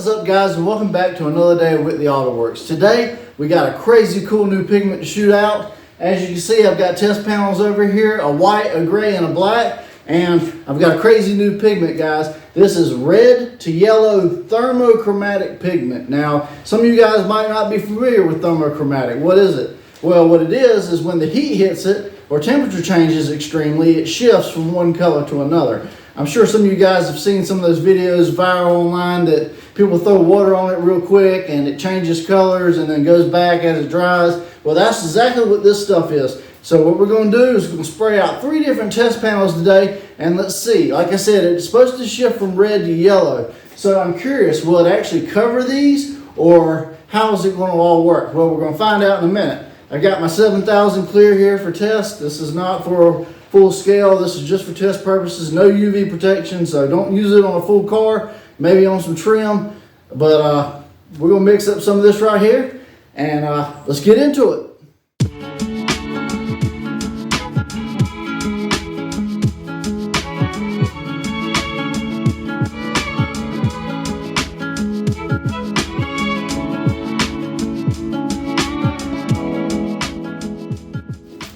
What is up, guys, and welcome back to another day with the Auto Works. Today we got a crazy cool new pigment to shoot out. As you can see, I've got test panels over here, a white, a gray, and a black, and I've got a crazy new pigment, guys. This is red to yellow thermochromatic pigment. Now, some of you guys might not be familiar with thermochromatic. What is it? Well, what it is when the heat hits it or temperature changes extremely, it shifts from one color to another. I'm sure some of you guys have seen some of those videos viral online that people throw water on it real quick and it changes colors and then goes back as it dries. Well, that's exactly what this stuff is. So what we're going to do is we're going to spray out 3 different test panels today, and let's see. Like I said, it's supposed to shift from red to yellow. So I'm curious, will it actually cover these, or how is it going to all work? Well, we're going to find out in a minute. I've got my 7000 clear here for test. This is not for full scale. This is just for test purposes. No UV protection, so don't use it on a full car, maybe on some trim. But we're going to mix up some of this right here, and let's get into it.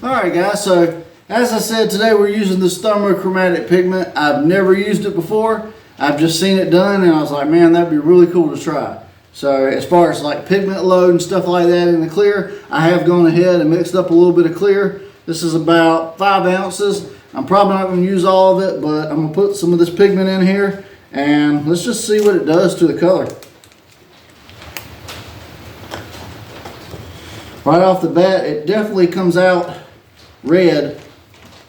Alright guys, so as I said, today we're using this thermochromatic pigment. I've never used it before. I've just seen it done and I was like, man, that'd be really cool to try. So as far as like pigment load and stuff like that in the clear, I have gone ahead and mixed up a little bit of clear. This is about 5 ounces. I'm probably not going to use all of it, but I'm going to put some of this pigment in here and let's just see what it does to the color. Right off the bat, it definitely comes out red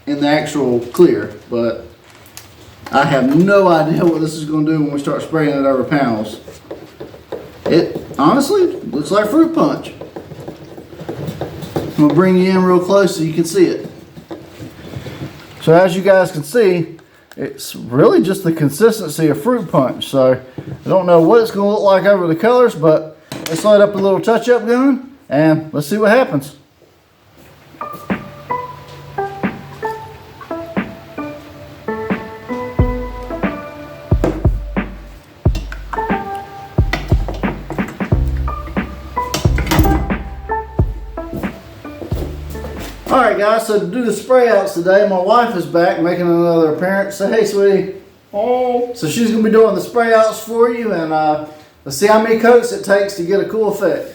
in the actual clear, but I have no idea what this is going to do when we start spraying it over panels. It honestly looks like fruit punch. I'm going to bring you in real close so you can see it. So as you guys can see, it's really just the consistency of fruit punch. So I don't know what it's going to look like over the colors, but let's light up a little touch-up gun and let's see what happens. Alright guys, so to do the spray outs today, my wife is back making another appearance. Say hey, sweetie. Hey. So she's going to be doing the spray outs for you, and let's see how many coats it takes to get a cool effect.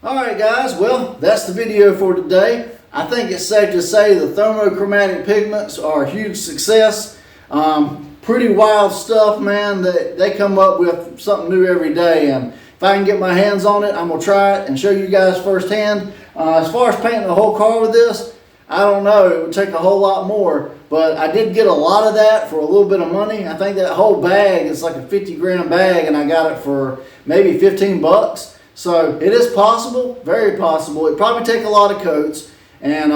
Alright guys, well, that's the video for today. I think it's safe to say the thermochromatic pigments are a huge success. Pretty wild stuff, man. They come up with something new every day, and if I can get my hands on it, I'm going to try it and show you guys firsthand. As far as painting the whole car with this, I don't know, it would take a whole lot more, but I did get a lot of that for a little bit of money. I think that whole bag is like a 50-gram bag, and I got it for maybe 15 bucks. So it is possible, very possible. It'd probably take a lot of coats, and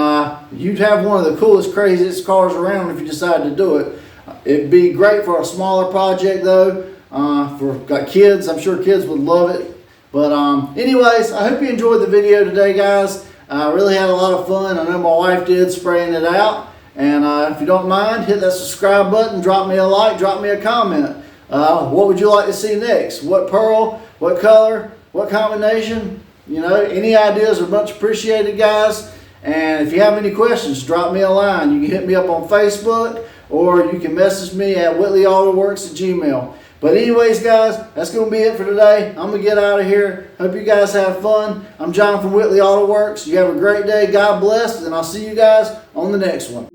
you'd have one of the coolest, craziest cars around if you decide to do it. It'd be great for a smaller project though. For got kids, I'm sure kids would love it. But anyways, I hope you enjoyed the video today, guys. I really had a lot of fun. I know my wife did, spraying it out. And if you don't mind, hit that subscribe button, drop me a like, drop me a comment. What would you like to see next? What pearl, what color, what combination? You know, any ideas are much appreciated, guys. And if you have any questions, drop me a line. You can hit me up on Facebook, or you can message me at whitleyautoworks@gmail.com. But anyways, guys, that's going to be it for today. I'm going to get out of here. Hope you guys have fun. I'm John from Whitley Auto Works. You have a great day. God bless. And I'll see you guys on the next one.